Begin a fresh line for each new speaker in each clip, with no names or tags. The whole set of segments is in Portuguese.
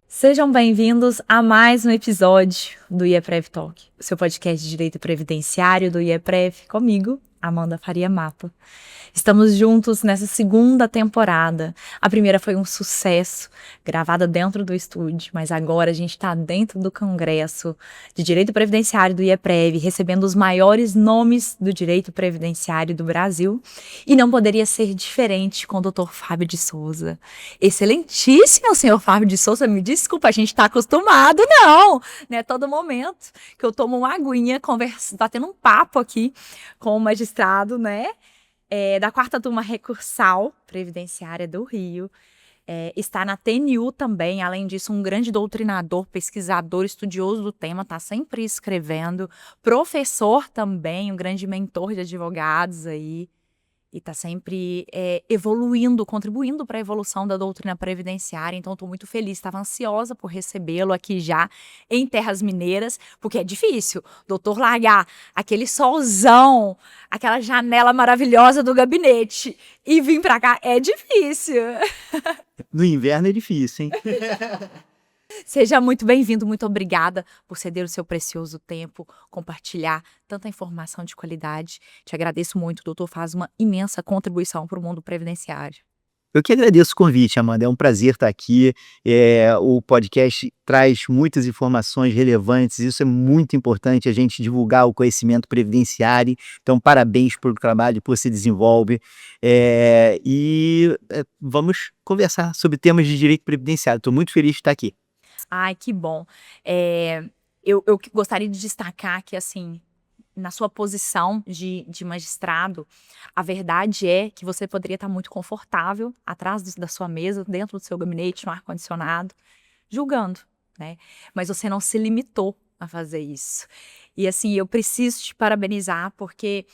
Sejam bem-vindos a mais um episódio do IEPREV Talk, o seu podcast de direito previdenciário do IEPREV, comigo, Amanda Faria Mapa. Estamos juntos nessa segunda temporada. A primeira foi um sucesso, gravada dentro do estúdio, mas agora a gente está dentro do Congresso de Direito Previdenciário do IEPREV, recebendo os maiores nomes do direito previdenciário do Brasil, e não poderia ser diferente com o Dr. Fábio de Souza. Excelentíssimo, senhor Fábio de Souza, me desculpa, a gente está acostumado, não, né? Todo momento que eu tomo uma aguinha, batendo um papo aqui com o magistrado, né? Da 4ª Turma Recursal Previdenciária do Rio, está na TNU também, além disso um grande doutrinador, pesquisador, estudioso do tema, está sempre escrevendo, professor também, um grande mentor de advogados aí, e está sempre evoluindo, contribuindo para a evolução da doutrina previdenciária. Então, estou muito feliz, estava ansiosa por recebê-lo aqui já em Terras Mineiras, porque é difícil, doutor, largar aquele solzão, aquela janela maravilhosa do gabinete e vir para cá é difícil.
No inverno é difícil, hein?
Seja muito bem-vindo, muito obrigada por ceder o seu precioso tempo, compartilhar tanta informação de qualidade. Te agradeço muito, o doutor faz uma imensa contribuição para o mundo previdenciário.
Eu que agradeço o convite, Amanda, é um prazer estar aqui. O podcast traz muitas informações relevantes, isso é muito importante, a gente divulgar o conhecimento previdenciário. Então, parabéns pelo trabalho que você desenvolve. Vamos conversar sobre temas de direito previdenciário. Estou muito feliz de estar aqui.
Ai, que bom. Eu gostaria de destacar que, assim, na sua posição de magistrado, a verdade é que você poderia estar muito confortável atrás da sua mesa, dentro do seu gabinete, no ar-condicionado, julgando, né? Mas você não se limitou a fazer isso. E, assim, eu preciso te parabenizar, porque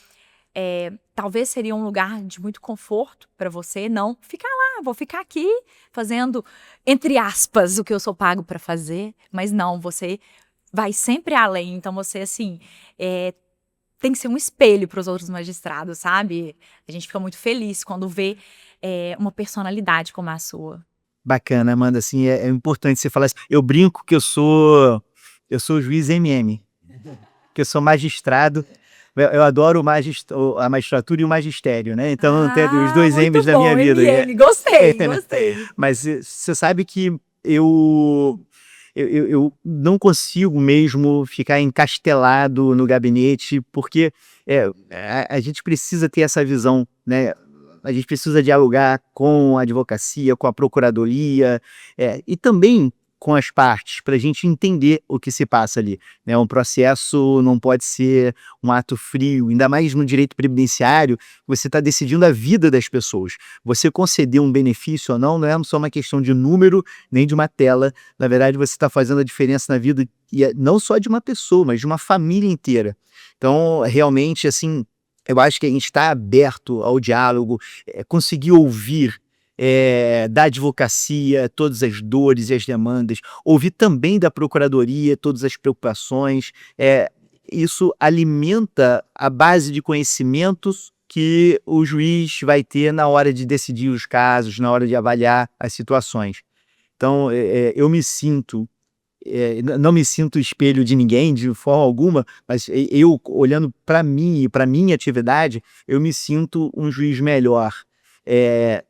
talvez seria um lugar de muito conforto para você não ficar lá, vou ficar aqui fazendo, entre aspas, o que eu sou pago para fazer, mas não, você vai sempre além. Então você, assim, tem que ser um espelho para os outros magistrados, sabe? A gente fica muito feliz quando vê uma personalidade como a sua.
Bacana, Amanda, assim, é importante você falar isso. Eu brinco que eu sou juiz MM, que eu sou magistrado. Eu adoro a magistratura e o magistério, né? Então, eu tenho os dois M's da minha vida.
MM, gostei.
Mas você sabe que eu não consigo mesmo ficar encastelado no gabinete, porque a gente precisa ter essa visão, né? A gente precisa dialogar com a advocacia, com a procuradoria, e também com as partes, para a gente entender o que se passa ali, né? Um processo não pode ser um ato frio, ainda mais no direito previdenciário, você está decidindo a vida das pessoas. Você conceder um benefício ou não é só uma questão de número, nem de uma tela. Na verdade, você está fazendo a diferença na vida, não só de uma pessoa, mas de uma família inteira. Então, realmente, assim, eu acho que a gente está aberto ao diálogo, conseguir ouvir da advocacia, todas as dores e as demandas, ouvir também da procuradoria, todas as preocupações, isso alimenta a base de conhecimentos que o juiz vai ter na hora de decidir os casos, na hora de avaliar as situações. Então, eu me sinto, não me sinto espelho de ninguém, de forma alguma, mas eu, olhando para mim e para minha atividade, eu me sinto um juiz melhor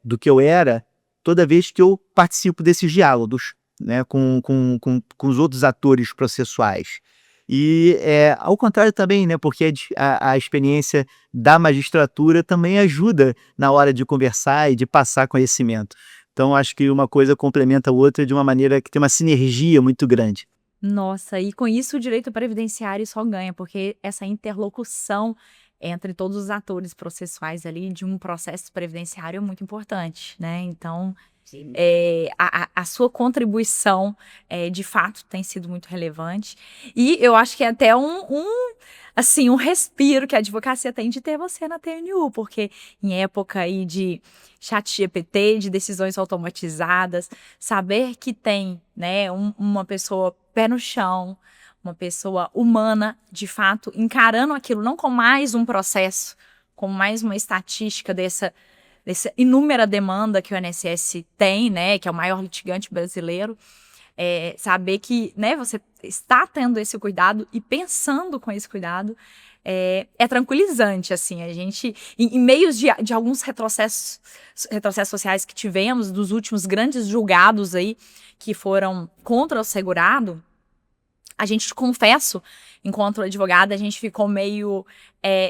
do que eu era toda vez que eu participo desses diálogos, né, com os outros atores processuais. E ao contrário também, né, porque a experiência da magistratura também ajuda na hora de conversar e de passar conhecimento. Então, acho que uma coisa complementa a outra de uma maneira que tem uma sinergia muito grande.
Nossa, e com isso o direito previdenciário só ganha, porque essa interlocução entre todos os atores processuais ali de um processo previdenciário é muito importante, né? Então, a sua contribuição, de fato, tem sido muito relevante. E eu acho que é até assim, um respiro que a advocacia tem de ter você na TNU, porque em época aí de ChatGPT, de decisões automatizadas, saber que tem, né, uma pessoa pé no chão, uma pessoa humana, de fato, encarando aquilo não como mais um processo, como mais uma estatística dessa inúmera demanda que o INSS tem, né, que é o maior litigante brasileiro, saber que, né, você está tendo esse cuidado e pensando com esse cuidado é tranquilizante, assim, a gente, em meios de alguns retrocessos sociais que tivemos, dos últimos grandes julgados aí, que foram contra o segurado, a gente, confesso, enquanto advogada, a gente ficou meio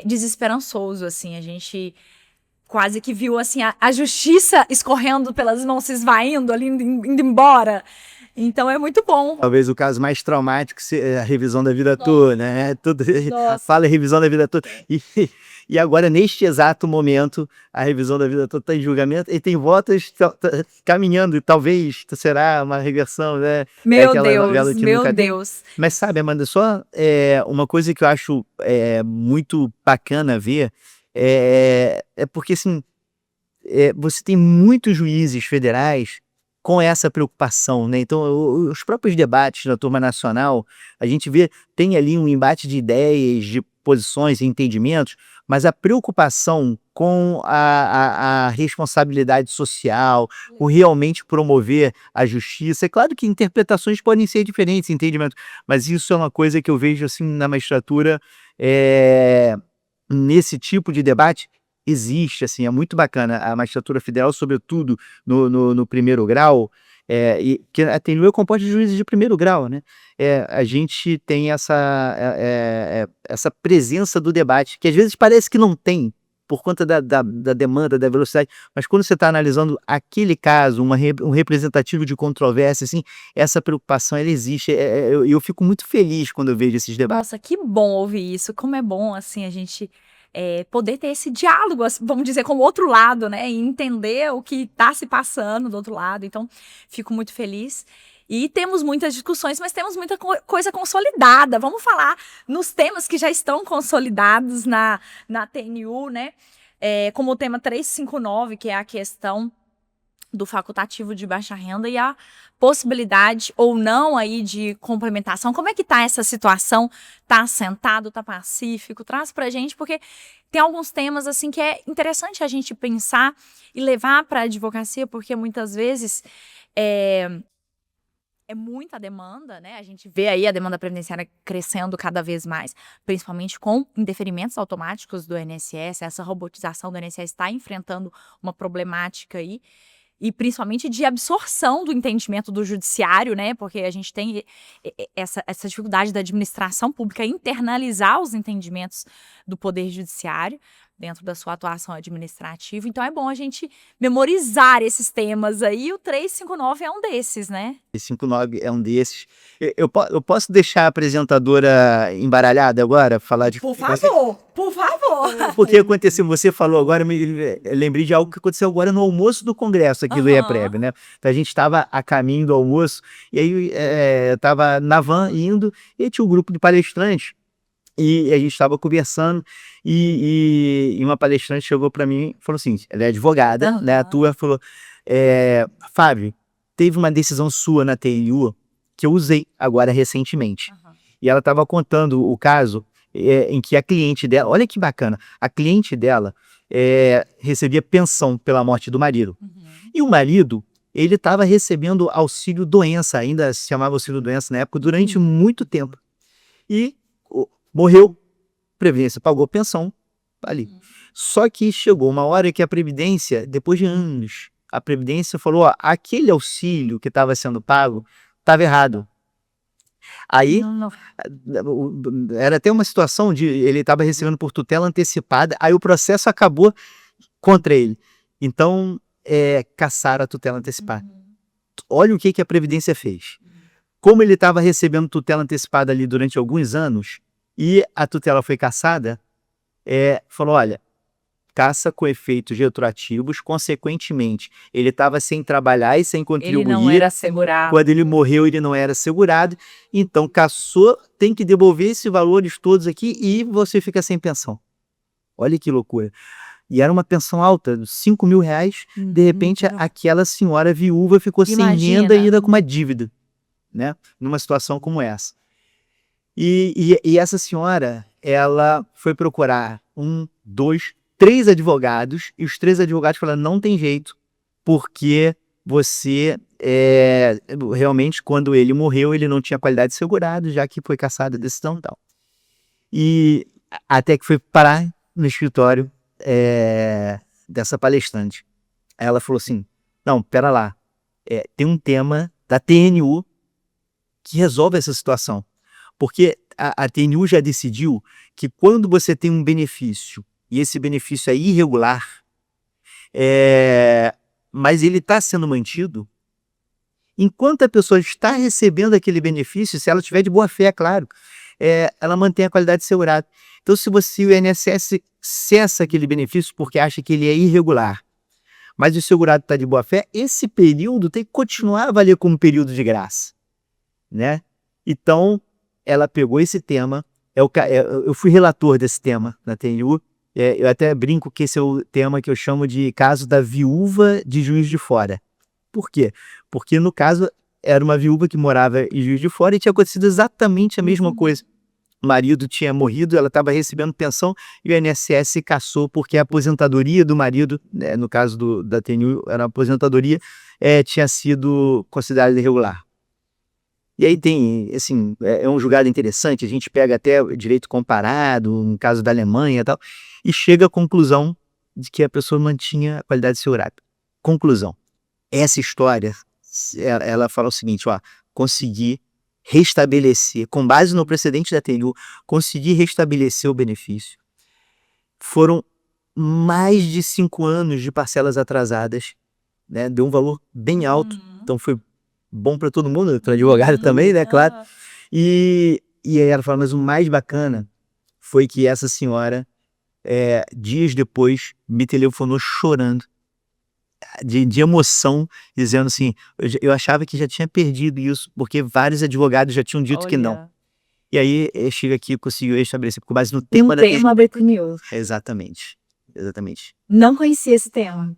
desesperançoso, assim, a gente quase que viu, assim, a justiça escorrendo pelas mãos, se esvaindo ali, indo embora. Então é muito bom.
Talvez o caso mais traumático seja a revisão da vida toda, né? Tudo, fala em revisão da vida toda. E agora, neste exato momento, a revisão da vida toda está em julgamento e tem votos caminhando, e talvez será uma reversão, né?
Meu Deus.
Mas sabe, Amanda, só uma coisa que eu acho muito bacana ver é porque, assim, você tem muitos juízes federais com essa preocupação, né? Então, os próprios debates na turma nacional, a gente vê, tem ali um embate de ideias, de posições e entendimentos, mas a preocupação com a responsabilidade social, o realmente promover a justiça. É claro que interpretações podem ser diferentes, entendimento, mas isso é uma coisa que eu vejo, assim, na magistratura, nesse tipo de debate, existe, assim, é muito bacana. A magistratura federal, sobretudo no primeiro grau, e que a TNU é composta de juízes de primeiro grau, né? A gente tem essa presença do debate, que às vezes parece que não tem, por conta da demanda, da velocidade, mas quando você está analisando aquele caso, um representativo de controvérsia, assim, essa preocupação, ela existe. Eu fico muito feliz quando eu vejo esses debates.
Nossa, que bom ouvir isso, como é bom, assim, a gente poder ter esse diálogo, vamos dizer, com o outro lado, né, e entender o que está se passando do outro lado. Então, fico muito feliz. E temos muitas discussões, mas temos muita coisa consolidada. Vamos falar nos temas que já estão consolidados na TNU, né? Como o tema 359, que é a questão do facultativo de baixa renda e a possibilidade ou não aí de complementação. Como é que tá essa situação? Tá assentado, tá pacífico? Traz pra gente, porque tem alguns temas assim que é interessante a gente pensar e levar para a advocacia, porque muitas vezes é muita demanda, né? A gente vê aí a demanda previdenciária crescendo cada vez mais, principalmente com indeferimentos automáticos do INSS. Essa robotização do INSS está enfrentando uma problemática aí, e principalmente de absorção do entendimento do judiciário, né? Porque a gente tem essa dificuldade da administração pública internalizar os entendimentos do poder judiciário dentro da sua atuação administrativa. Então é bom a gente memorizar esses temas aí. O 359 é um desses, né?
359 é um desses. Eu posso deixar a apresentadora embaralhada agora? Falar de...
Por favor, por favor.
Porque aconteceu, você falou agora, eu lembrei de algo que aconteceu agora no almoço do Congresso aqui do IEPREV, né? Então a gente estava a caminho do almoço, e aí eu estava na van indo, e tinha um grupo de palestrantes, e a gente estava conversando, e uma palestrante chegou para mim e falou assim, ela é advogada, né? A tua falou, Fábio, teve uma decisão sua na TNU que eu usei agora recentemente. E ela estava contando o caso em que a cliente dela, olha que bacana, a cliente dela recebia pensão pela morte do marido. E o marido, ele estava recebendo auxílio doença, ainda se chamava auxílio doença na época, durante muito tempo. E morreu, Previdência pagou pensão ali. Só que chegou uma hora que a Previdência, depois de anos, a Previdência falou, ó, aquele auxílio que estava sendo pago estava errado. Aí, era até uma situação de ele estava recebendo por tutela antecipada, aí o processo acabou contra ele. Então, cassaram a tutela antecipada. Olha o que a Previdência fez. Como ele estava recebendo tutela antecipada ali durante alguns anos, e a tutela foi cassada, falou, olha, caça com efeitos retroativos, consequentemente, ele estava sem trabalhar e sem contribuir.
Ele não era assegurado.
Quando ele morreu, ele não era assegurado, então cassou, tem que devolver esses valores todos aqui e você fica sem pensão. Olha que loucura. E era uma pensão alta, R$5.000, de repente aquela senhora viúva ficou sem renda e ainda com uma dívida, né? Numa situação como essa. E essa senhora, ela foi procurar 1, 2, 3 advogados, e os 3 advogados falaram, não tem jeito, porque você, realmente, quando ele morreu, ele não tinha qualidade de segurado, já que foi cassada a decisão e tal. E até que foi parar no escritório dessa palestrante. Aí ela falou assim, não, pera lá, tem um tema da TNU que resolve essa situação. Porque a TNU já decidiu que quando você tem um benefício, e esse benefício é irregular, mas ele está sendo mantido, enquanto a pessoa está recebendo aquele benefício, se ela tiver de boa fé, é claro, ela mantém a qualidade de segurado. Então, se o INSS cessa aquele benefício porque acha que ele é irregular, mas o segurado está de boa fé, esse período tem que continuar a valer como período de graça, né? Então, ela pegou esse tema, eu fui relator desse tema na TNU, eu até brinco que esse é o tema que eu chamo de caso da viúva de Juiz de Fora. Por quê? Porque, no caso, era uma viúva que morava em Juiz de Fora e tinha acontecido exatamente a mesma coisa. O marido tinha morrido, ela estava recebendo pensão e o INSS cassou porque a aposentadoria do marido, né, no caso da TNU, era uma aposentadoria, tinha sido considerada irregular. E aí tem, assim, é um julgado interessante, a gente pega até o direito comparado, no caso da Alemanha e tal, e chega à conclusão de que a pessoa mantinha a qualidade de segurado. Conclusão. Essa história, ela fala o seguinte, ó, consegui restabelecer, com base no precedente da TNU, consegui restabelecer o benefício. Foram mais de 5 anos de parcelas atrasadas, né? Deu um valor bem alto, então foi bom para todo mundo, para advogado também, né, claro. E aí ela fala, mas o mais bacana foi que essa senhora, dias depois, me telefonou chorando, de emoção, dizendo assim, eu achava que já tinha perdido isso, porque vários advogados já tinham dito que não. E aí, chega aqui e conseguiu estabelecer, com base no tema da
TNU.
Exatamente, exatamente.
Não conhecia esse tema.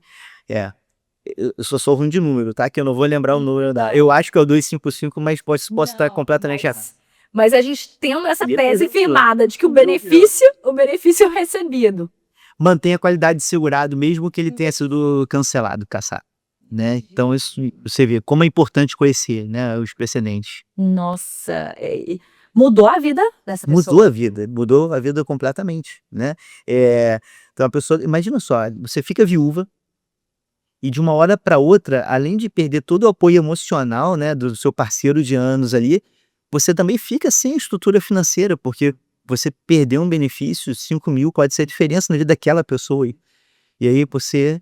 Eu sou ruim de número, tá? Que eu não vou lembrar o número da... Eu acho que é o 255, mas posso estar completamente errado.
Mas a gente tendo essa tese firmada de que o benefício recebido
mantém a qualidade de segurado, mesmo que ele tenha sido cancelado, cassado, né? Então, isso você vê como é importante conhecer, né, os precedentes.
Nossa, mudou a vida dessa pessoa.
Mudou a vida completamente, né? Então, a pessoa, imagina só, você fica viúva e de uma hora para outra, além de perder todo o apoio emocional, né, do seu parceiro de anos ali, você também fica sem estrutura financeira, porque você perdeu um benefício, 5 mil pode ser a diferença na vida daquela pessoa. E aí você,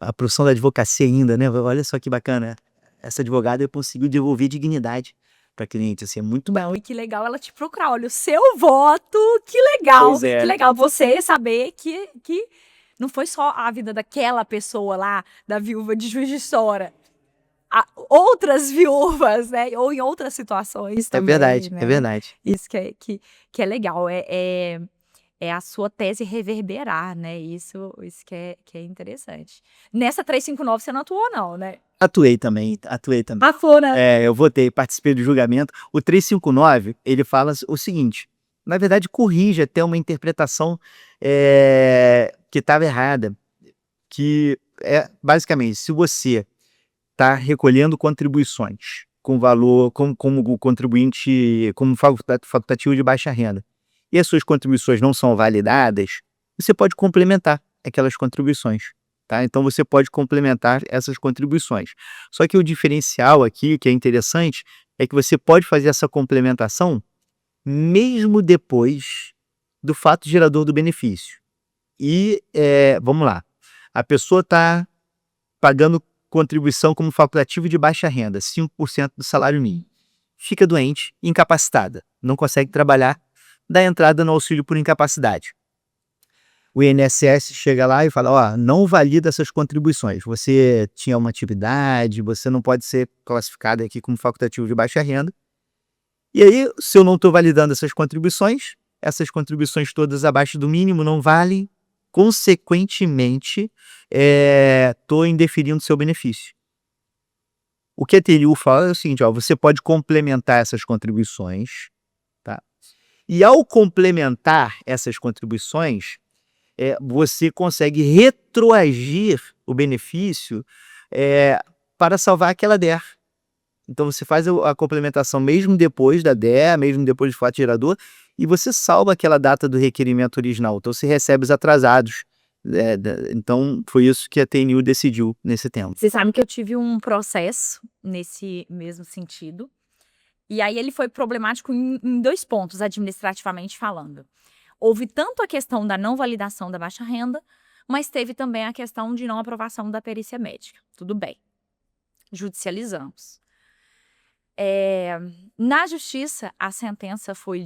a profissão da advocacia ainda, né? Olha só que bacana, essa advogada conseguiu devolver dignidade para cliente, assim, é muito
bom. E que legal ela te procurar, olha, o seu voto, que legal,
Pois é.
Que legal você saber que não foi só a vida daquela pessoa lá, da viúva de Juiz de Fora, outras viúvas, né, ou em outras situações também.
É verdade,
né?
É verdade.
Isso que é legal, é a sua tese reverberar, né? Isso que é interessante. Nessa 359 você não atuou não, né?
Atuei também.
Atuou, né?
Eu votei, participei do julgamento. O 359, ele fala o seguinte, na verdade corrige até uma interpretação que estava errada, que basicamente, se você está recolhendo contribuições com valor, como contribuinte, como facultativo de baixa renda, e as suas contribuições não são validadas, você pode complementar aquelas contribuições, tá? Então você pode complementar essas contribuições. Só que o diferencial aqui, que é interessante, é que você pode fazer essa complementação mesmo depois do fato gerador do benefício. E, vamos lá, a pessoa está pagando contribuição como facultativo de baixa renda, 5% do salário mínimo. Fica doente, incapacitada, não consegue trabalhar, dá entrada no auxílio por incapacidade. O INSS chega lá e fala, ó, não valida essas contribuições, você tinha uma atividade, você não pode ser classificado aqui como facultativo de baixa renda. E aí, se eu não estou validando essas contribuições todas abaixo do mínimo não valem, consequentemente, estou indeferindo seu benefício. O que a TNU fala é o seguinte, ó, você pode complementar essas contribuições, E ao complementar essas contribuições, você consegue retroagir o benefício para salvar aquela DER. Então você faz a complementação mesmo depois da DER, mesmo depois do fato gerador, e você salva aquela data do requerimento original. Então você recebe os atrasados. Então foi isso que a TNU decidiu nesse tema.
Você sabe que eu tive um processo nesse mesmo sentido. E aí ele foi problemático em 2 pontos, administrativamente falando. Houve tanto a questão da não validação da baixa renda, mas teve também a questão de não aprovação da perícia médica. Tudo bem. Judicializamos. Na justiça, a sentença foi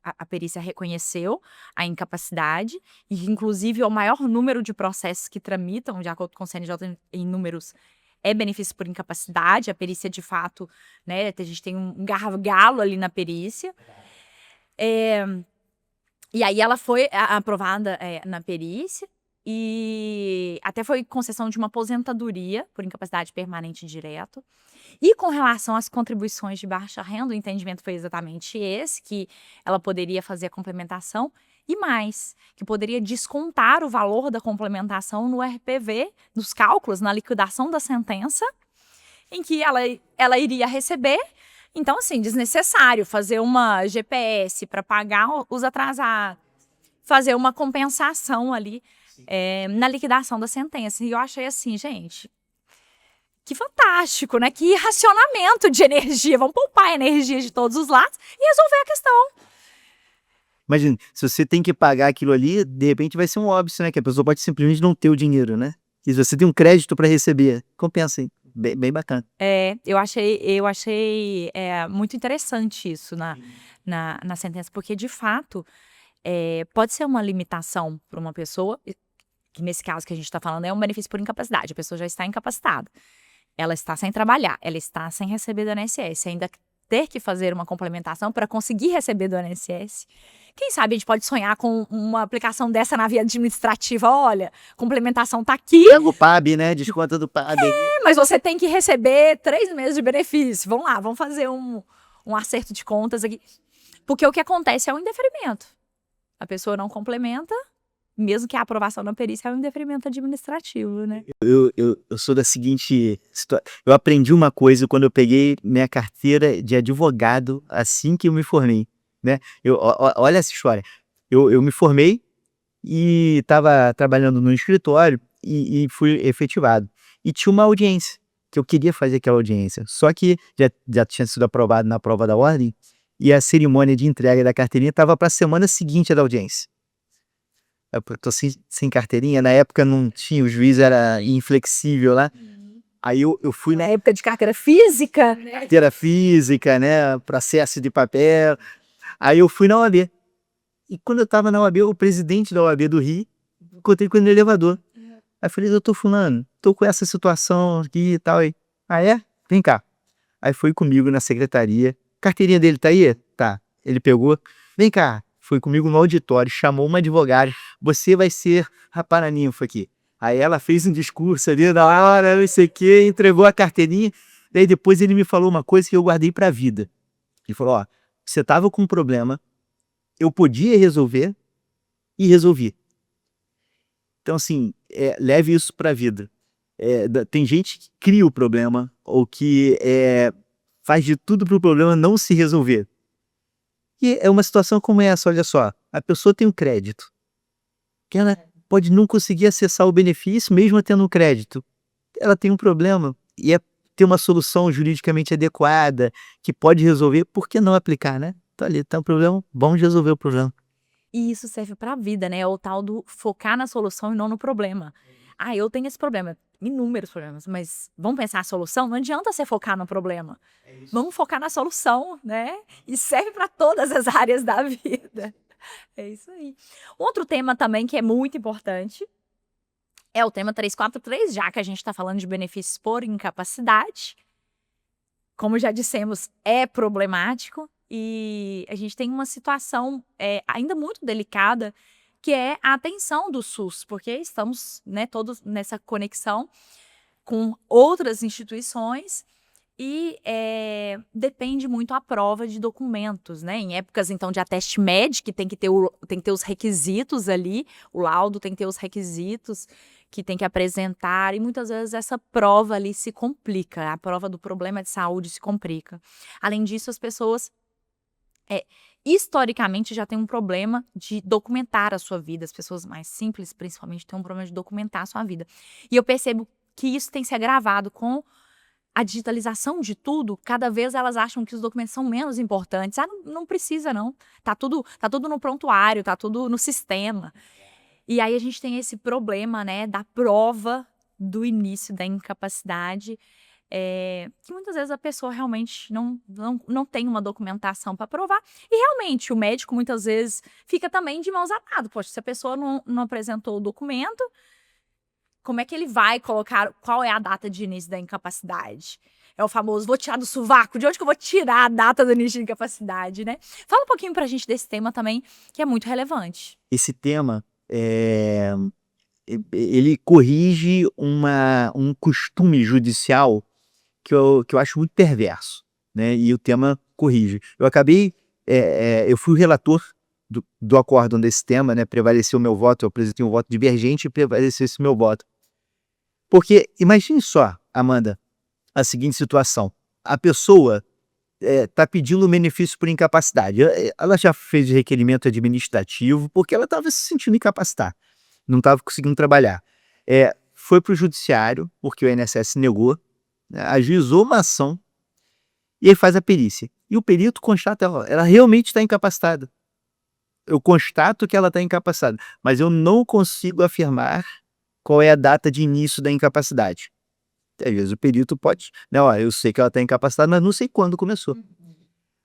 a perícia reconheceu a incapacidade, e inclusive o maior número de processos que tramitam, de acordo com o CNJ em números, é benefício por incapacidade. A perícia, de fato, né, a gente tem um gargalo ali na perícia. E aí ela foi aprovada na perícia, e até foi concessão de uma aposentadoria por incapacidade permanente direto. E com relação às contribuições de baixa renda, o entendimento foi exatamente esse, que ela poderia fazer a complementação, e mais, que poderia descontar o valor da complementação no RPV, nos cálculos, na liquidação da sentença, em que ela iria receber. Então, assim, desnecessário fazer uma GPS para pagar os atrasados, fazer uma compensação ali na liquidação da sentença. E eu achei assim, gente, que fantástico, né? Que racionamento de energia. Vamos poupar a energia de todos os lados e resolver a questão.
Imagina, se você tem que pagar aquilo ali, de repente vai ser um óbvio, né? Que a pessoa pode simplesmente não ter o dinheiro, né? E se você tem um crédito para receber, compensa, hein? Bem bacana.
Eu achei muito interessante isso na sentença, porque, de fato, pode ser uma limitação para uma pessoa, que nesse caso que a gente está falando é um benefício por incapacidade. A pessoa já está incapacitada, ela está sem trabalhar, ela está sem receber do INSS, ainda ter que fazer uma complementação para conseguir receber do INSS. Quem sabe a gente pode sonhar com uma aplicação dessa na via administrativa. Olha, complementação está aqui.
Pega o PAB, né? Desconta do PAB.
Mas você tem que receber 3 meses de benefício. Vamos lá, vamos fazer um acerto de contas aqui. Porque o que acontece é o indeferimento. A pessoa não complementa, mesmo que a aprovação da perícia é um indeferimento administrativo, né?
Eu sou da seguinte situação. Eu aprendi uma coisa quando eu peguei minha carteira de advogado assim que eu me formei, né? Olha essa história. Eu me formei e estava trabalhando no escritório e fui efetivado. E tinha uma audiência, que eu queria fazer aquela audiência. Só que já tinha sido aprovado na prova da ordem e a cerimônia de entrega da carteirinha estava para a semana seguinte da audiência. Eu tô sem carteirinha, na época não tinha, o juiz era inflexível lá. Aí eu fui
Na época de carteira física, né?
carteira física, né, processo de papel. Aí eu fui na OAB. E quando eu tava na OAB, o presidente da OAB do Rio, encontrei com ele no elevador. Aí eu falei, doutor fulano, tô com essa situação aqui e tal. Aí, vem cá. Aí foi comigo na secretaria. Carteirinha dele tá aí? Tá. Ele pegou, vem cá. Foi comigo no auditório, chamou uma advogada. Você vai ser a paraninfo aqui. Aí ela fez um discurso ali na hora, não sei o quê, entregou a carteirinha. Daí depois ele me falou uma coisa que eu guardei pra vida. Ele falou, ó, você tava com um problema, eu podia resolver e resolvi. Então, assim, leve isso pra vida. Tem gente que cria o problema ou que faz de tudo pro problema não se resolver. E é uma situação como essa, olha só, a pessoa tem um crédito, que ela pode não conseguir acessar o benefício mesmo tendo um crédito. Ela tem um problema e ter uma solução juridicamente adequada, que pode resolver, por que não aplicar, né? Então ali, tá um problema, vamos resolver o problema.
E isso serve para a vida, né? É o tal do focar na solução e não no problema. Eu tenho esse problema, inúmeros problemas, mas vamos pensar a solução? Não adianta você focar no problema. Vamos focar na solução, né? E serve para todas as áreas da vida. É isso aí. Outro tema também que é muito importante é o tema 343, já que a gente está falando de benefícios por incapacidade. Como já dissemos, é problemático e a gente tem uma situação ainda muito delicada, que é a atenção do SUS, porque estamos, né, todos nessa conexão com outras instituições E depende muito a prova de documentos, né? Em épocas, então, de ateste médico, tem que ter os requisitos ali, o laudo tem que ter os requisitos que tem que apresentar, e muitas vezes essa prova ali se complica, a prova do problema de saúde se complica. Além disso, as pessoas historicamente já têm um problema de documentar a sua vida, as pessoas mais simples, principalmente, têm um problema de documentar a sua vida. E eu percebo que isso tem se agravado com a digitalização de tudo. Cada vez elas acham que os documentos são menos importantes. Não precisa não, tá tudo no prontuário, tá tudo no sistema. E aí a gente tem esse problema, né, da prova do início da incapacidade, que muitas vezes a pessoa realmente não tem uma documentação para provar, e realmente o médico muitas vezes fica também de mãos atadas. Poxa, se a pessoa não apresentou o documento, como é que ele vai colocar, qual é a data de início da incapacidade? É o famoso, vou tirar do sovaco, de onde que eu vou tirar a data do início da incapacidade, né? Fala um pouquinho pra gente desse tema também, que é muito relevante.
Esse tema, ele corrige um costume judicial que eu acho muito perverso, né? E o tema corrige. Eu fui o relator do acórdão desse tema, né? Prevaleceu o meu voto, eu apresentei um voto divergente e prevaleceu esse meu voto. Porque imagine só, Amanda, a seguinte situação. A pessoa está pedindo um benefício por incapacidade. Ela já fez requerimento administrativo porque ela estava se sentindo incapacitada, não estava conseguindo trabalhar. Foi para o judiciário, porque o INSS negou, né, ajuizou uma ação e aí faz a perícia. E o perito constata ela realmente está incapacitada. Eu constato que ela está incapacitada, mas eu não consigo afirmar qual é a data de início da incapacidade. Às vezes o perito pode, né, ó, eu sei que ela está incapacitada, mas não sei quando começou.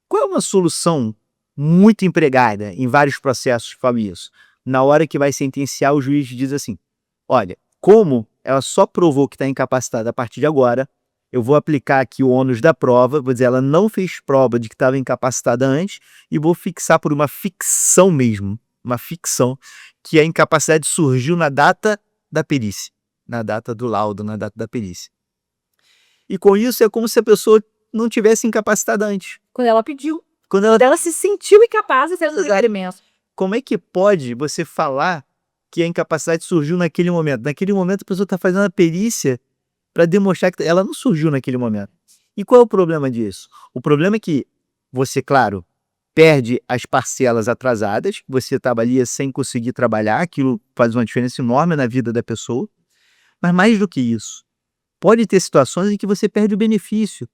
Qual é uma solução muito empregada em vários processos que falam isso? Na hora que vai sentenciar, o juiz diz assim: olha, como ela só provou que está incapacitada a partir de agora, eu vou aplicar aqui o ônus da prova, vou dizer, ela não fez prova de que estava incapacitada antes, e vou fixar por uma ficção mesmo, uma ficção, que a incapacidade surgiu na data da perícia, na data do laudo, na data da perícia. E com isso é como se a pessoa não tivesse incapacitada antes.
Quando ela pediu.
Quando ela
se sentiu incapaz de ter os requerimentos.
Como é que pode você falar que a incapacidade surgiu naquele momento? Naquele momento a pessoa está fazendo a perícia para demonstrar que ela não surgiu naquele momento. E qual é o problema disso? O problema é que você, claro, perde as parcelas atrasadas, você trabalha sem conseguir trabalhar, aquilo faz uma diferença enorme na vida da pessoa, mas mais do que isso, pode ter situações em que você perde o benefício,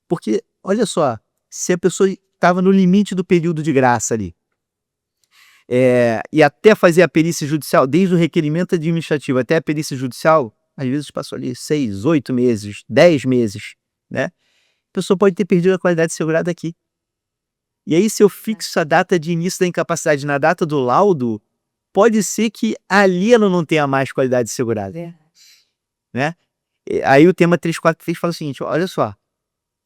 porque, olha só, se a pessoa estava no limite do período de graça ali, e até fazer a perícia judicial, desde o requerimento administrativo até a perícia judicial, às vezes passou ali 6, 8 meses, 10 meses, né? A pessoa pode ter perdido a qualidade segurada aqui. E aí, se eu fixo a data de início da incapacidade na data do laudo, pode ser que ali ela não tenha mais qualidade segurada, né? Aí o tema 343 fala o seguinte, olha só,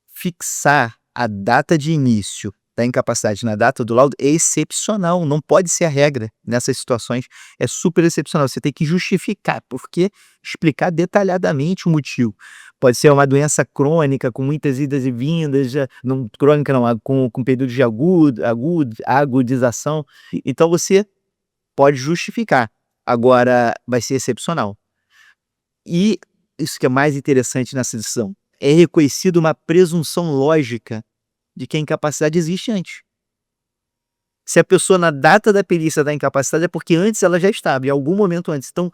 fixar a data de início da incapacidade na data do laudo é excepcional, não pode ser a regra nessas situações, é super excepcional, você tem que justificar, porque explicar detalhadamente o motivo. Pode ser uma doença crônica, com muitas idas e vindas, não crônica não, com período de agudização, então você pode justificar, agora vai ser excepcional. E isso que é mais interessante nessa decisão, é reconhecida uma presunção lógica de que a incapacidade existe antes. Se a pessoa na data da perícia da incapacidade é porque antes ela já estava, em algum momento antes. Então,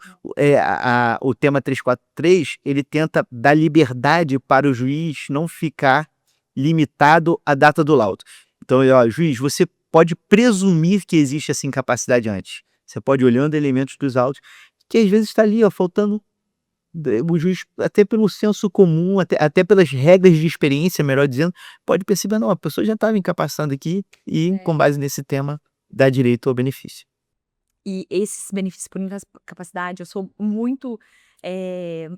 o tema 343, ele tenta dar liberdade para o juiz não ficar limitado à data do laudo. Então, ó, juiz, você pode presumir que existe essa incapacidade antes. Você pode ir olhando elementos dos autos, que às vezes está ali, ó, faltando. O juiz, até pelo senso comum, até pelas regras de experiência, melhor dizendo, pode perceber, não, a pessoa já estava incapacitada aqui e, com base nesse tema, dá direito ao benefício.
E esses benefícios por incapacidade, eu sou muito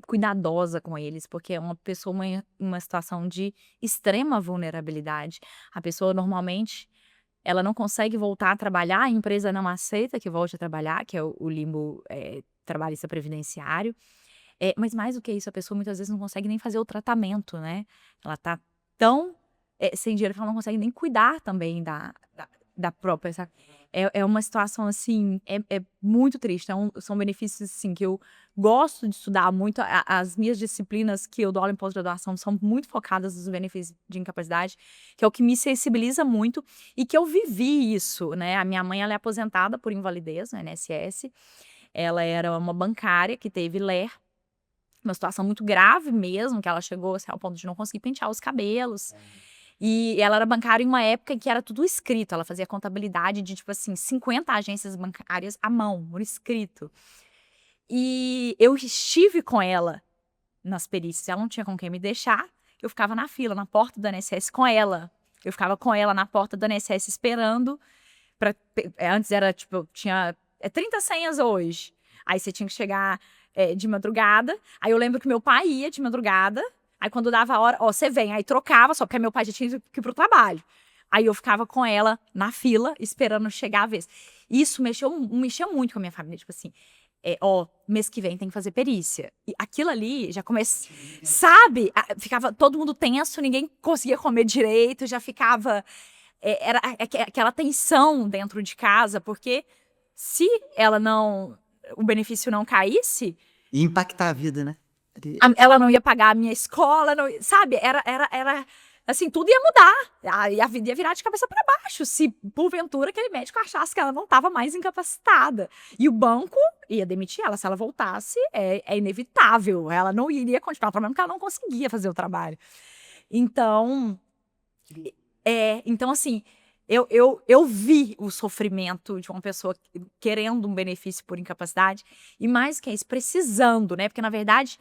cuidadosa com eles, porque é uma pessoa em uma situação de extrema vulnerabilidade. A pessoa, normalmente, ela não consegue voltar a trabalhar, a empresa não aceita que volte a trabalhar, que é o limbo trabalhista previdenciário. Mas mais do que isso, a pessoa muitas vezes não consegue nem fazer o tratamento, né? Ela tá Então, sem dinheiro, ela não consegue nem cuidar também da própria, sabe? É uma situação, assim, é muito triste. São benefícios, assim, que eu gosto de estudar muito. As minhas disciplinas que eu dou aula em pós-graduação são muito focadas nos benefícios de incapacidade, que é o que me sensibiliza muito e que eu vivi isso, né? A minha mãe, ela é aposentada por invalidez no INSS. Ela era uma bancária que teve LER, uma situação muito grave mesmo, que ela chegou assim, ao ponto de não conseguir pentear os cabelos. E ela era bancária em uma época em que era tudo escrito. Ela fazia contabilidade de, tipo assim, 50 agências bancárias à mão, por escrito. E eu estive com ela nas perícias. Ela não tinha com quem me deixar. Eu ficava na fila, na porta do INSS com ela. Eu ficava com ela na porta do INSS esperando. Antes era, tipo, tinha 30 senhas hoje. Aí você tinha que chegar de madrugada. Aí eu lembro que meu pai ia de madrugada. Aí quando dava a hora, você vem. Aí trocava, só porque meu pai já tinha que ir pro trabalho. Aí eu ficava com ela na fila, esperando chegar a vez. Isso mexeu muito com a minha família. Tipo assim, mês que vem tem que fazer perícia. E aquilo ali já começa, sabe? Ficava todo mundo tenso, ninguém conseguia comer direito, já ficava... Era aquela tensão dentro de casa, porque se o benefício não caísse...
E impactar a vida, né?
Ela não ia pagar a minha escola, não, sabe? Era assim, tudo ia mudar. E a vida ia virar de cabeça para baixo, se porventura aquele médico achasse que ela não estava mais incapacitada. E o banco ia demitir ela. Se ela voltasse, é inevitável. Ela não iria continuar trabalhando porque ela não conseguia fazer o trabalho. Então, assim, eu vi o sofrimento de uma pessoa querendo um benefício por incapacidade e, mais que isso, precisando, né? Porque, na verdade,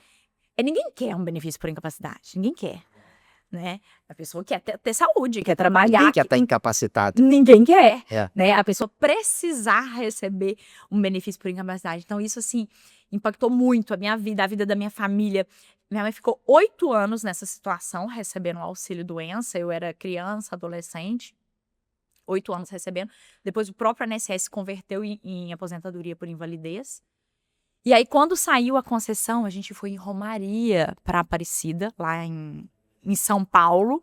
ninguém quer um benefício por incapacidade. Ninguém quer, né? A pessoa quer ter saúde, quer trabalhar.
Ninguém quer estar incapacitado.
Ninguém quer, né? A pessoa precisar receber um benefício por incapacidade. Então, isso, assim, impactou muito a minha vida, a vida da minha família. Minha mãe ficou 8 anos nessa situação, recebendo auxílio-doença. Eu era criança, adolescente. 8 anos recebendo. Depois, o próprio INSS se converteu em aposentadoria por invalidez. E aí, quando saiu a concessão, a gente foi em Romaria para Aparecida, lá em São Paulo,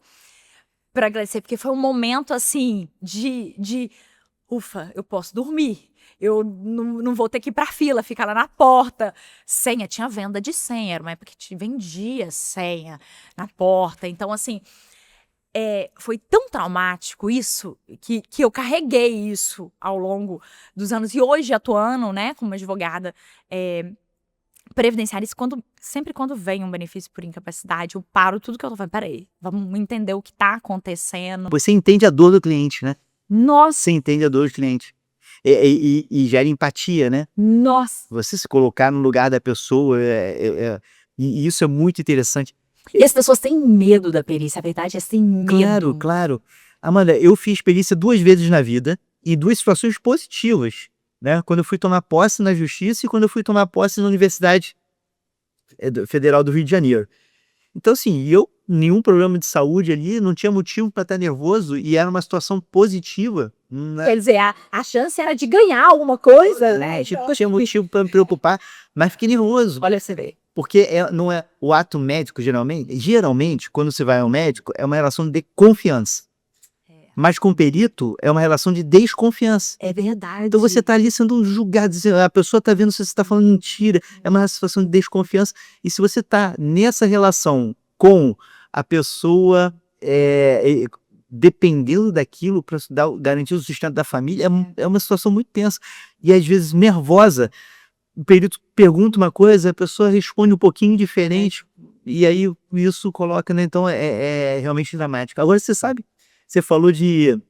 para agradecer, porque foi um momento, assim, de ufa, eu posso dormir. Eu não vou ter que ir para fila, ficar lá na porta. Senha, tinha venda de senha, era uma época que vendia senha na porta. Então, assim, foi tão traumático isso, que eu carreguei isso ao longo dos anos. E hoje, atuando, né, como advogada previdenciária, sempre quando vem um benefício por incapacidade, eu paro tudo que eu tô fazendo. Peraí, vamos entender o que tá acontecendo.
Você entende a dor do cliente, né?
Nossa!
Você entende a dor do cliente. E gera empatia, né?
Nossa!
Você se colocar no lugar da pessoa, e isso é muito interessante.
E as pessoas têm medo da perícia, a verdade é têm medo.
Claro. Amanda, eu fiz perícia 2 vezes na vida, em 2 situações positivas, né? Quando eu fui tomar posse na Justiça e quando eu fui tomar posse na Universidade Federal do Rio de Janeiro. Então, assim, nenhum problema de saúde ali, não tinha motivo para estar nervoso e era uma situação positiva. Né?
Quer dizer, a chance era de ganhar alguma coisa, né?
Tipo, tinha motivo para me preocupar, mas fiquei nervoso.
Olha, você vê.
Porque não é o ato médico, geralmente, quando você vai ao médico, é uma relação de confiança. Mas com o perito, é uma relação de desconfiança.
É verdade.
Então você está ali sendo julgado, a pessoa está vendo se você está falando mentira, é uma situação de desconfiança. E se você está nessa relação com a pessoa, dependendo daquilo para garantir o sustento da família, é uma situação muito tensa. E às vezes nervosa. O perito pergunta uma coisa, a pessoa responde um pouquinho diferente, e aí isso coloca, né? Então é realmente dramático. Agora você sabe, você falou de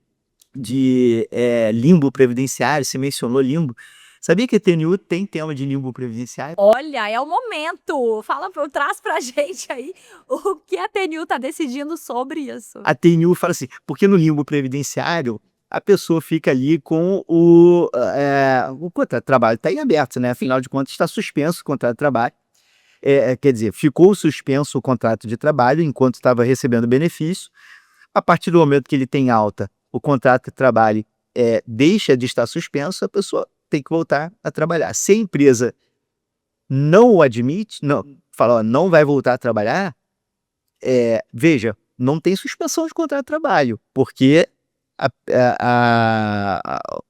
limbo previdenciário, você mencionou limbo. Sabia que a TNU tem tema de limbo previdenciário?
Olha, é o momento! Traz pra gente aí o que a TNU tá decidindo sobre isso.
A TNU fala assim, porque no limbo previdenciário, a pessoa fica ali com o contrato de trabalho está em aberto, né? Afinal de contas, está suspenso o contrato de trabalho. Quer dizer, ficou suspenso o contrato de trabalho enquanto estava recebendo benefício. A partir do momento que ele tem alta, o contrato de trabalho deixa de estar suspenso, a pessoa tem que voltar a trabalhar. Se a empresa não o admite, fala, não vai voltar a trabalhar, veja, não tem suspensão de contrato de trabalho, porque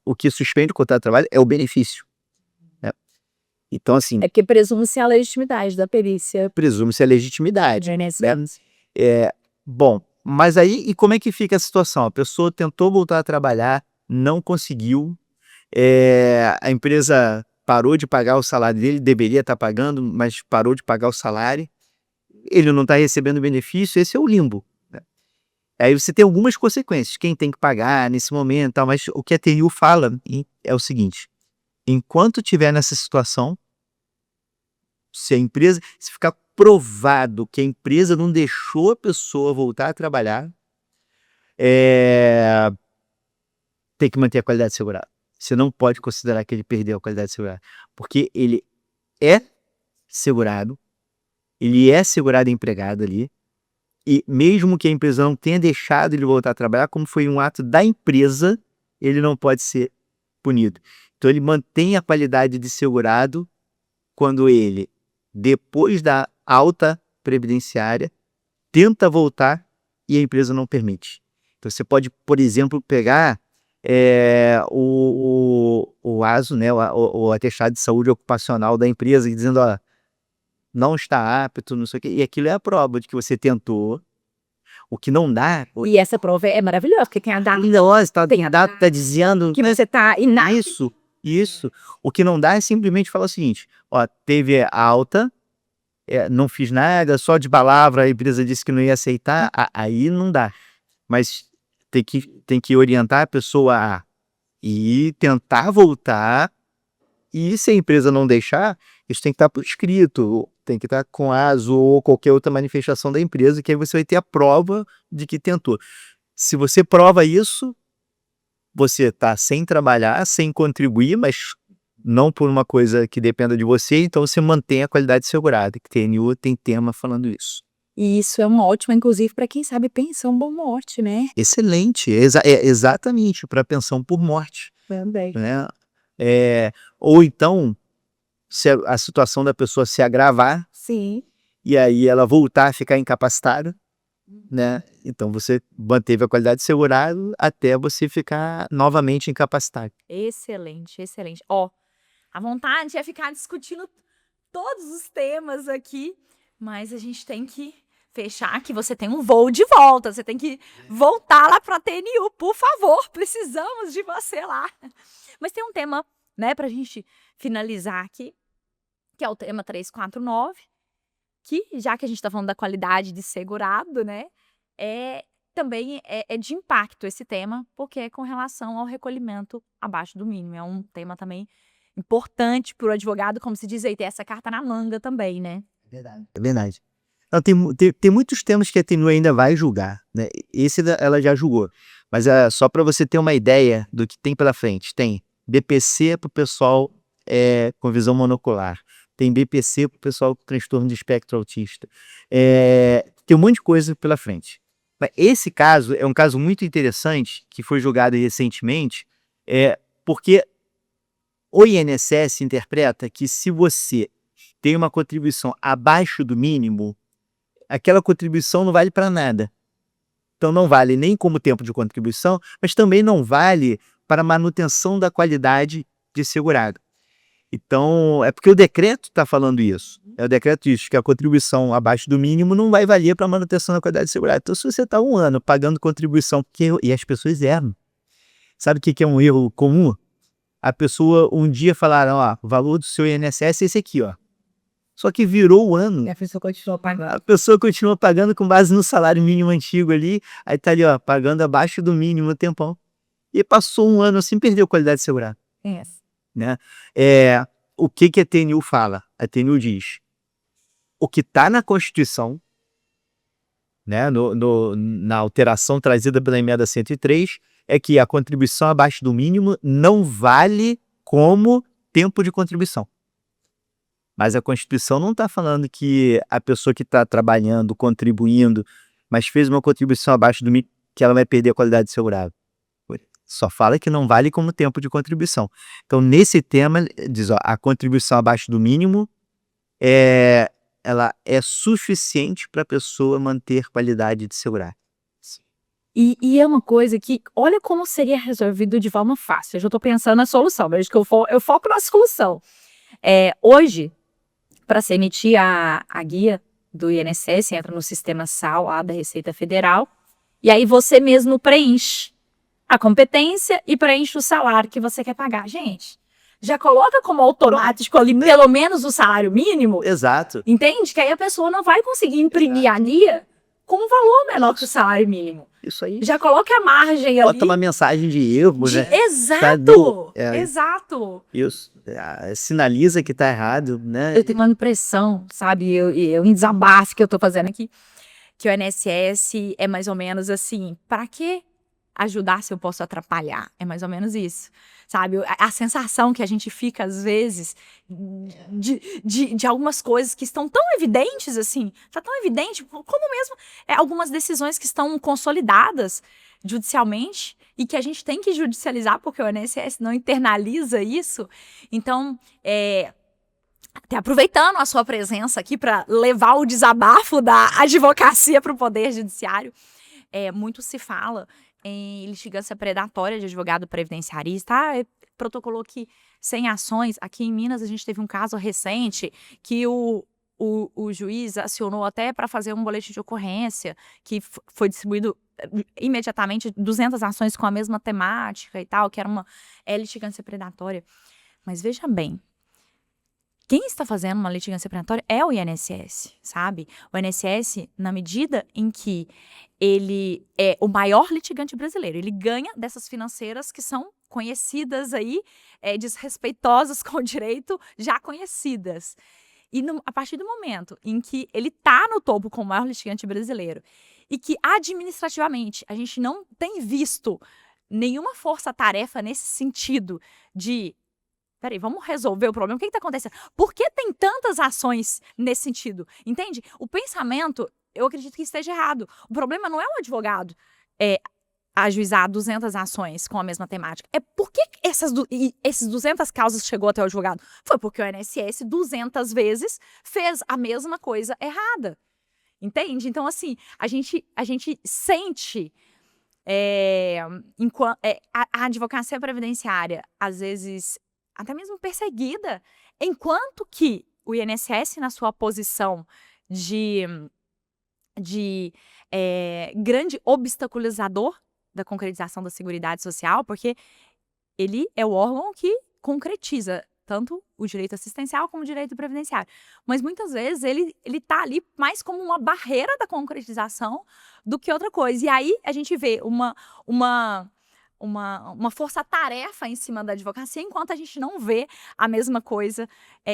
o que suspende o contrato de trabalho é o benefício, né? Então, assim,
É porque presume-se a legitimidade da perícia.
presume-se a legitimidade,
Né?
Bom, mas aí, e como é que fica a situação? A pessoa tentou voltar a trabalhar, não conseguiu, a empresa parou de pagar o salário dele, deveria estar pagando, mas parou de pagar o salário, ele não está recebendo benefício, esse é o limbo, né? Aí você tem algumas consequências, quem tem que pagar nesse momento, tal, mas o que a TNU fala é o seguinte: enquanto tiver nessa situação, se ficar provado que a empresa não deixou a pessoa voltar a trabalhar, tem que manter a qualidade segurada. Você não pode considerar que ele perdeu a qualidade segurada, porque ele é segurado, empregado ali, e mesmo que a empresa não tenha deixado ele voltar a trabalhar, como foi um ato da empresa, ele não pode ser punido. Então ele mantém a qualidade de segurado quando ele, depois da alta previdenciária, tenta voltar e a empresa não permite. Então você pode, por exemplo, pegar o ASO, né, o atestado de saúde ocupacional da empresa, dizendo, ó, não está apto, não sei o quê, e aquilo é a prova de que você tentou. O que não dá.
E essa prova é maravilhosa, porque tem a data.
Tem a data, tá dizendo.
Que você tá inapto.
Isso. O que não dá é simplesmente falar o seguinte: ó, teve alta, não fiz nada, só de palavra a empresa disse que não ia aceitar, aí não dá. Mas tem que orientar a pessoa a ir tentar voltar, e se a empresa não deixar, isso tem que estar por escrito, tem que estar com ASO ou qualquer outra manifestação da empresa, que aí você vai ter a prova de que tentou. Se você prova isso, você está sem trabalhar, sem contribuir, mas não por uma coisa que dependa de você, então você mantém a qualidade segurada, que TNU tem tema falando isso.
E isso é uma ótima, inclusive, para quem sabe pensão por morte, né?
Excelente, exatamente, para pensão por morte.
Também.
Né? Ou então, se a situação da pessoa se agravar,
sim,
e aí ela voltar a ficar incapacitada, né? Então você manteve a qualidade segurada até você ficar novamente incapacitado.
Excelente, excelente. Ó, a vontade é ficar discutindo todos os temas aqui, mas a gente tem que fechar que você tem um voo de volta, você tem que voltar lá para a TNU, por favor, precisamos de você lá. Mas tem um tema, né, pra gente finalizar aqui, que é o tema 349, que, já que a gente está falando da qualidade de segurado, né, também é de impacto esse tema, porque é com relação ao recolhimento abaixo do mínimo. É um tema também importante para o advogado, como se diz aí, ter essa carta na manga também, né?
É verdade. Não, tem muitos temas que a TNU ainda vai julgar, né? Esse ela já julgou. Mas só para você ter uma ideia do que tem pela frente. Tem BPC para o pessoal com visão monocular. Tem BPC para o pessoal com transtorno de espectro autista. Tem um monte de coisa pela frente. Mas esse caso é um caso muito interessante, que foi julgado recentemente, porque o INSS interpreta que se você tem uma contribuição abaixo do mínimo, aquela contribuição não vale para nada. Então não vale nem como tempo de contribuição, mas também não vale para manutenção da qualidade de segurado. Então, é porque o decreto está falando isso. O decreto diz que a contribuição abaixo do mínimo não vai valer para manutenção da qualidade de segurado. Então, se você está um ano pagando contribuição, e as pessoas erram. Sabe o que é um erro comum? A pessoa um dia falaram, ó, o valor do seu INSS é esse aqui, ó. Só que virou o ano.
E a pessoa continua pagando.
A pessoa continua pagando com base no salário mínimo antigo ali, aí tá ali, ó, pagando abaixo do mínimo um tempão. E passou um ano assim, perdeu qualidade de segurado. Né? O que a TNU fala? A TNU diz, o que está na Constituição, né, na alteração trazida pela emenda 103, é que a contribuição abaixo do mínimo não vale como tempo de contribuição. Mas a Constituição não está falando que a pessoa que está trabalhando, contribuindo, mas fez uma contribuição abaixo do mínimo, que ela vai perder a qualidade de segurado. Só fala que não vale como tempo de contribuição. Então, nesse tema, diz, ó, a contribuição abaixo do mínimo ela é suficiente para a pessoa manter qualidade de seu lar.
E é uma coisa que, olha como seria resolvido de forma fácil. Eu já estou pensando na solução, mas que eu foco na solução. Hoje, para se emitir a guia do INSS, entra no sistema SAL lá da Receita Federal, e aí você mesmo preenche a competência e preenche o salário que você quer pagar. Gente, já coloca como automático ali pelo menos o salário mínimo,
Exato.
entende? Que aí a pessoa não vai conseguir imprimir a guia com um valor menor que o salário mínimo.
Isso aí.
Já coloca a margem ali.
Bota uma mensagem de erro, né?
Exato!
É.
Exato!
Isso. Sinaliza que tá errado, né?
Eu tenho uma impressão, sabe? Um desabafo que eu tô fazendo aqui, que o INSS é mais ou menos assim, para que ajudar se eu posso atrapalhar? É mais ou menos isso, sabe? A sensação que a gente fica, às vezes, de algumas coisas que estão tão evidentes, assim, tá tão evidente, como mesmo algumas decisões que estão consolidadas judicialmente e que a gente tem que judicializar porque o INSS não internaliza isso. Então, até aproveitando a sua presença aqui para levar o desabafo da advocacia para o Poder Judiciário, muito se fala em litigância predatória de advogado previdenciarista. Protocolou que 100 ações. Aqui em Minas a gente teve um caso recente que o juiz acionou até para fazer um boletim de ocorrência, que foi distribuído imediatamente 200 ações com a mesma temática e tal, que era uma litigância predatória. Mas veja bem, quem está fazendo uma litigância predatória é o INSS, sabe? O INSS, na medida em que ele é o maior litigante brasileiro, ele ganha dessas financeiras que são conhecidas aí, desrespeitosas com o direito, já conhecidas. E a partir do momento em que ele está no topo como o maior litigante brasileiro e que administrativamente a gente não tem visto nenhuma força-tarefa nesse sentido de peraí, vamos resolver o problema. O que está acontecendo? Por que tem tantas ações nesse sentido? Entende? O pensamento, eu acredito que esteja errado. O problema não é o advogado ajuizar 200 ações com a mesma temática. É por que esses 200 causas chegou até o advogado? Foi porque o INSS 200 vezes fez a mesma coisa errada. Entende? Então, assim, a gente sente a advocacia previdenciária, às vezes, até mesmo perseguida, enquanto que o INSS, na sua posição de grande obstaculizador da concretização da Seguridade Social, porque ele é o órgão que concretiza tanto o direito assistencial como o direito previdenciário. Mas muitas vezes ele está ali mais como uma barreira da concretização do que outra coisa. E aí a gente vê uma força-tarefa em cima da advocacia, enquanto a gente não vê a mesma coisa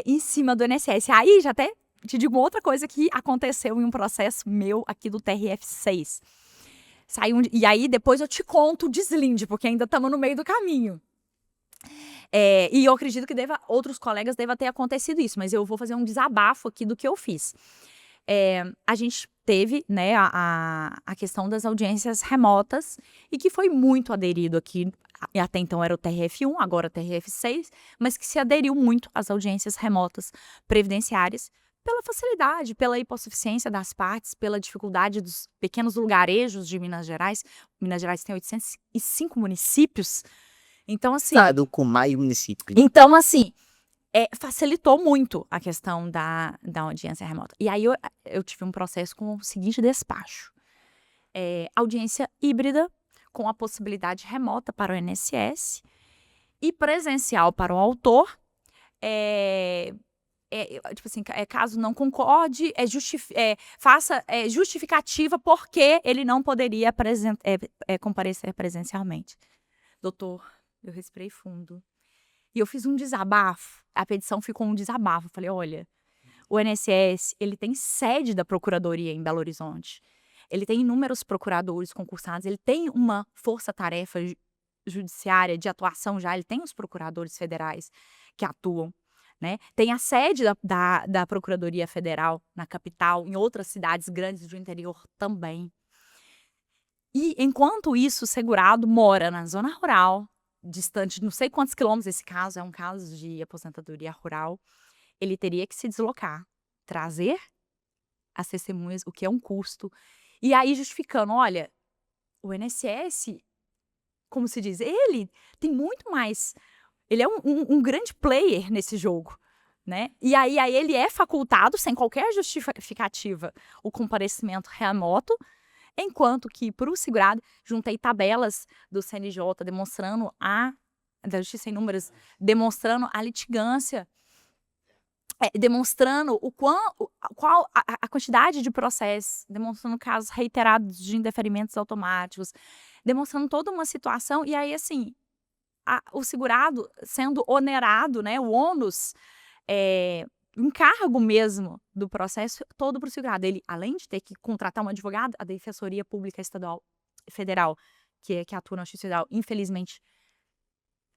em cima do INSS. Aí já até te digo outra coisa que aconteceu em um processo meu aqui do TRF6. E aí depois eu te conto o deslinde, porque ainda estamos no meio do caminho. E eu acredito que outros colegas deva ter acontecido isso, mas eu vou fazer um desabafo aqui do que eu fiz. A gente teve, né, a questão das audiências remotas e que foi muito aderido aqui, até então era o TRF1, agora o TRF6, mas que se aderiu muito às audiências remotas previdenciárias pela facilidade, pela hipossuficiência das partes, pela dificuldade dos pequenos lugarejos de Minas Gerais. Minas Gerais tem 805 municípios, então assim...
Estado com mais municípios.
Então assim... facilitou muito a questão da audiência remota. E aí eu tive um processo com o seguinte despacho. Audiência híbrida, com a possibilidade remota para o INSS e presencial para o autor. Tipo assim, caso não concorde, faça justificativa porque ele não poderia comparecer presencialmente. Doutor, eu respirei fundo. E eu fiz um desabafo, a petição ficou um desabafo. Eu falei, olha, o INSS, ele tem sede da Procuradoria em Belo Horizonte. Ele tem inúmeros procuradores concursados, ele tem uma força-tarefa judiciária de atuação já, ele tem os procuradores federais que atuam, né? Tem a sede da Procuradoria Federal na capital, em outras cidades grandes do interior também. E, enquanto isso, o segurado mora na zona rural, distante de não sei quantos quilômetros, esse caso é um caso de aposentadoria rural, ele teria que se deslocar, trazer as testemunhas, o que é um custo. E aí justificando, olha, o INSS, como se diz, ele tem muito mais, ele é um grande player nesse jogo, né? E aí ele é facultado, sem qualquer justificativa, o comparecimento remoto, enquanto que, para o segurado, juntei tabelas do CNJ demonstrando da Justiça em Números, demonstrando a litigância, demonstrando qual a quantidade de processos, demonstrando casos reiterados de indeferimentos automáticos, demonstrando toda uma situação, e aí, assim, o segurado sendo onerado, né, o ônus, o encargo mesmo do processo todo para o segurado. Ele, além de ter que contratar um advogado, a Defensoria Pública Estadual Federal, que atua na Justiça Federal, infelizmente,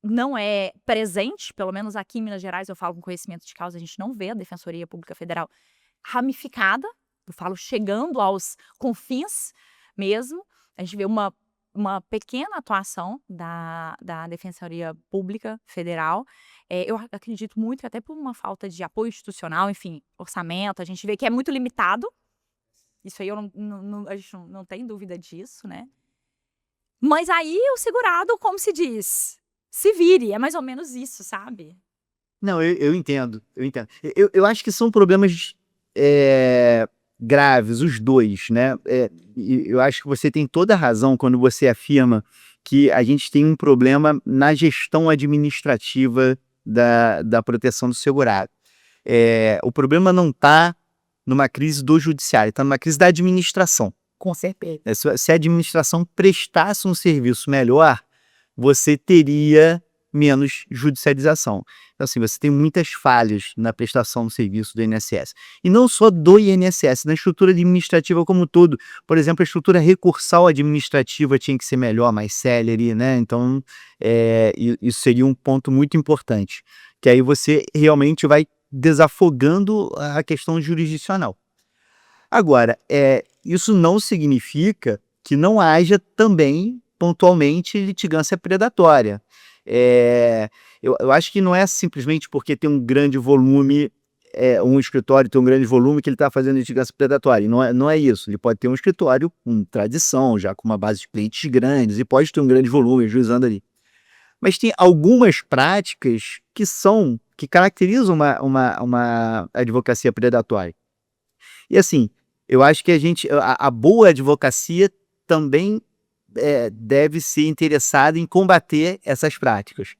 não é presente, pelo menos aqui em Minas Gerais, eu falo com conhecimento de causa, a gente não vê a Defensoria Pública Federal ramificada, eu falo chegando aos confins mesmo, a gente vê uma pequena atuação da Defensoria Pública Federal. Eu acredito muito que até por uma falta de apoio institucional, enfim, orçamento, a gente vê que é muito limitado, isso aí a gente não tem dúvida disso, né? Mas aí o segurado, como se diz, se vire, é mais ou menos isso, sabe?
Não, eu entendo, eu entendo. Eu acho que são problemas graves, os dois, né? Eu acho que você tem toda a razão quando você afirma que a gente tem um problema na gestão administrativa da proteção do segurado. O problema não está numa crise do judiciário, está numa crise da administração.
Com certeza.
Se a administração prestasse um serviço melhor, você teria menos judicialização. Então, assim, você tem muitas falhas na prestação do serviço do INSS. E não só do INSS, na estrutura administrativa como um todo. Por exemplo, a estrutura recursal administrativa tinha que ser melhor, mais célere, né? Então, isso seria um ponto muito importante. Que aí você realmente vai desafogando a questão jurisdicional. Agora, isso não significa que não haja também, pontualmente, litigância predatória. Eu acho que não é simplesmente porque tem um grande volume, um escritório tem um grande volume que ele está fazendo litigância predatória. Não é isso. Ele pode ter um escritório com tradição, já com uma base de clientes grandes, e pode ter um grande volume juizando ali. Mas tem algumas práticas que caracterizam uma advocacia predatória. E assim, eu acho que a boa advocacia também deve ser interessada em combater essas práticas.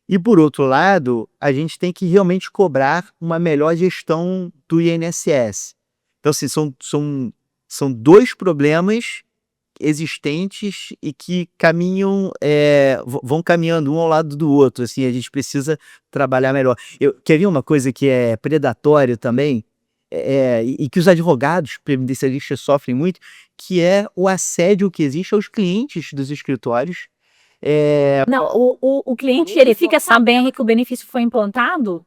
E, por outro lado, a gente tem que realmente cobrar uma melhor gestão do INSS. Então, assim, são dois problemas existentes e que vão caminhando um ao lado do outro. Assim, a gente precisa trabalhar melhor. Quer ver uma coisa que é predatória também? E que os advogados previdencialistas sofrem muito, que é o assédio que existe aos clientes dos escritórios.
Não, o cliente, ele fica sabendo que o benefício foi implantado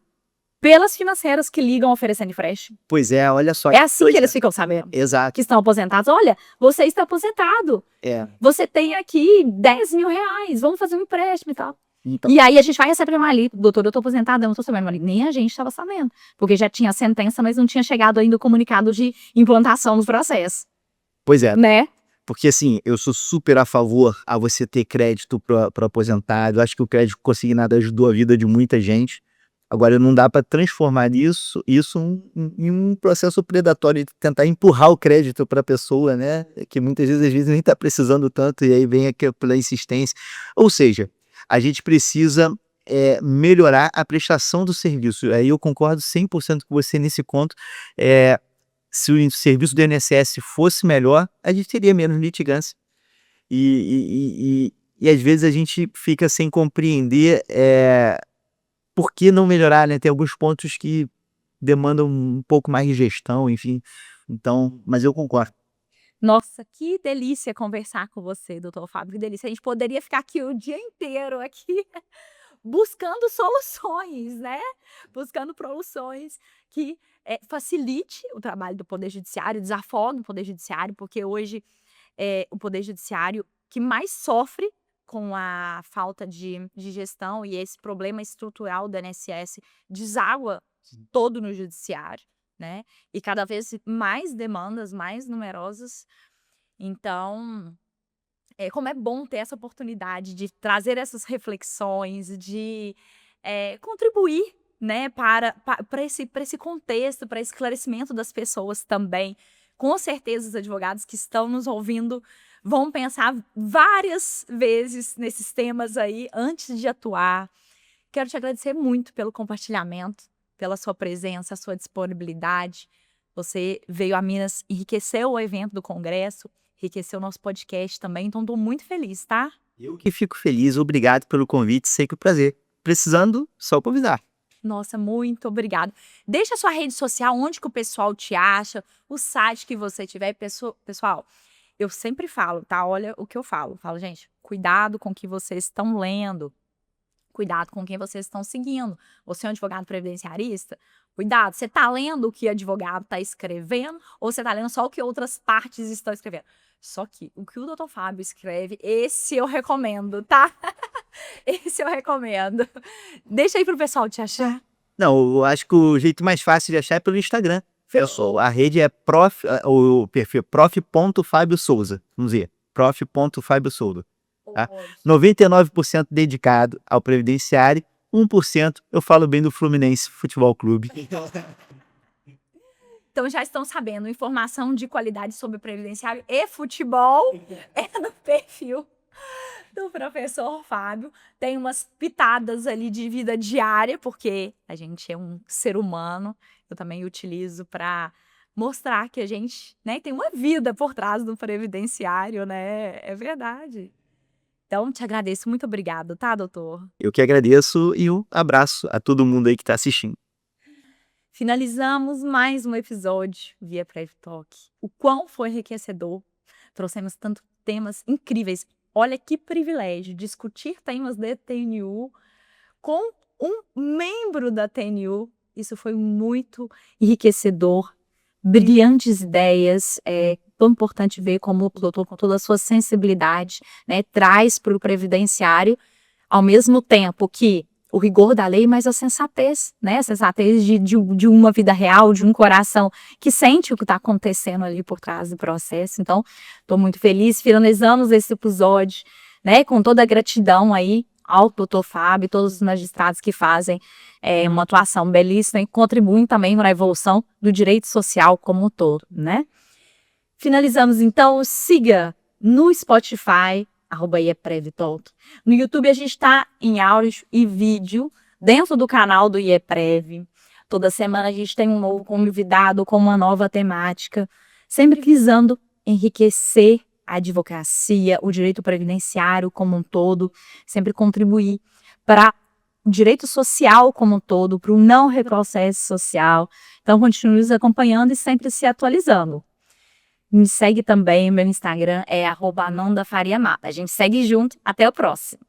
pelas financeiras que ligam oferecendo empréstimo.
Pois é, olha só.
É assim que eles ficam sabendo.
Exato.
Que estão aposentados. Olha, você está aposentado. Você tem aqui 10 mil reais, vamos fazer um empréstimo e tal.
Então,
E aí a gente vai receber uma ali, doutor, eu tô aposentada, eu não tô sabendo, nem a gente estava sabendo, porque já tinha a sentença, mas não tinha chegado ainda o comunicado de implantação do processo.
Pois é,
né?
Porque assim, eu sou super a favor a você ter crédito para aposentado. Eu acho que o crédito consignado ajudou a vida de muita gente. Agora, não dá para transformar isso em um processo predatório de tentar empurrar o crédito para a pessoa, né? Que muitas vezes nem está precisando tanto e aí vem aquela insistência. Ou seja, a gente precisa melhorar a prestação do serviço. Aí eu concordo 100% com você nesse ponto. Se o serviço do INSS fosse melhor, a gente teria menos litigância. E às vezes a gente fica sem compreender por que não melhorar, né? Tem alguns pontos que demandam um pouco mais de gestão, enfim. Então, mas eu concordo.
Nossa, que delícia conversar com você, doutor Fábio, que delícia. A gente poderia ficar aqui o dia inteiro aqui buscando soluções, né? Buscando soluções que facilite o trabalho do Poder Judiciário, desafogue o Poder Judiciário, porque hoje o Poder Judiciário que mais sofre com a falta de gestão e esse problema estrutural do INSS deságua todo no Judiciário, né? E cada vez mais demandas, mais numerosas. Então, como é bom ter essa oportunidade de trazer essas reflexões, de contribuir, né, para esse contexto, para esse esclarecimento das pessoas também. Com certeza, os advogados que estão nos ouvindo vão pensar várias vezes nesses temas aí antes de atuar. Quero te agradecer muito pelo compartilhamento, pela sua presença, a sua disponibilidade. Você veio a Minas, enriqueceu o evento do Congresso, enriqueceu o nosso podcast também, então estou muito feliz, tá?
Eu que fico feliz, obrigado pelo convite, sempre um prazer. Precisando, só convidar.
Nossa, muito obrigado. Deixa a sua rede social, onde que o pessoal te acha, o site que você tiver. Pessoal, eu sempre falo, tá? Olha o que eu falo. Falo, gente, cuidado com o que vocês estão lendo. Cuidado com quem vocês estão seguindo. Você é um advogado previdenciarista? Cuidado, você está lendo o que o advogado está escrevendo ou você está lendo só o que outras partes estão escrevendo? Só que o que o Dr. Fábio escreve, esse eu recomendo, tá? Esse eu recomendo. Deixa aí pro pessoal te achar.
Não, eu acho que o jeito mais fácil de achar é pelo Instagram. A rede é o perfil prof.fabiosouza. Vamos ver, prof.fabiosouza. Tá? 99% dedicado ao previdenciário, 1% eu falo bem do Fluminense Futebol Clube.
Então já estão sabendo, informação de qualidade sobre previdenciário e futebol é no perfil do professor Fábio. Tem umas pitadas ali de vida diária, porque a gente é um ser humano. Eu também utilizo para mostrar que a gente, né, tem uma vida por trás do previdenciário, né? É verdade. Então, te agradeço. Muito obrigado, tá, doutor?
Eu que agradeço e um abraço a todo mundo aí que está assistindo.
Finalizamos mais um episódio via Prev Talk. O quão foi enriquecedor. Trouxemos tantos temas incríveis. Olha que privilégio discutir temas de TNU com um membro da TNU. Isso foi muito enriquecedor. Brilhantes ideias. É tão importante ver como o doutor, com toda a sua sensibilidade, né, traz para o previdenciário, ao mesmo tempo que o rigor da lei, mas a sensatez, né? A sensatez de uma vida real, de um coração que sente o que está acontecendo ali por trás do processo. Então, estou muito feliz. Finalizamos esse episódio, né, com toda a gratidão aí ao doutor Fábio, todos os magistrados que fazem uma atuação belíssima e contribuem também para a evolução do direito social como um todo, né? Finalizamos, então, siga no Spotify, @IEPrevTalk. No YouTube a gente está em áudio e vídeo, dentro do canal do IEPrev. Toda semana a gente tem um novo convidado com uma nova temática, sempre visando enriquecer a advocacia, o direito previdenciário como um todo, sempre contribuir para o direito social como um todo, para o não retrocesso social. Então, continue nos acompanhando e sempre se atualizando. Me segue também, meu Instagram é @AnandaFariaMata. A gente segue junto, até o próximo.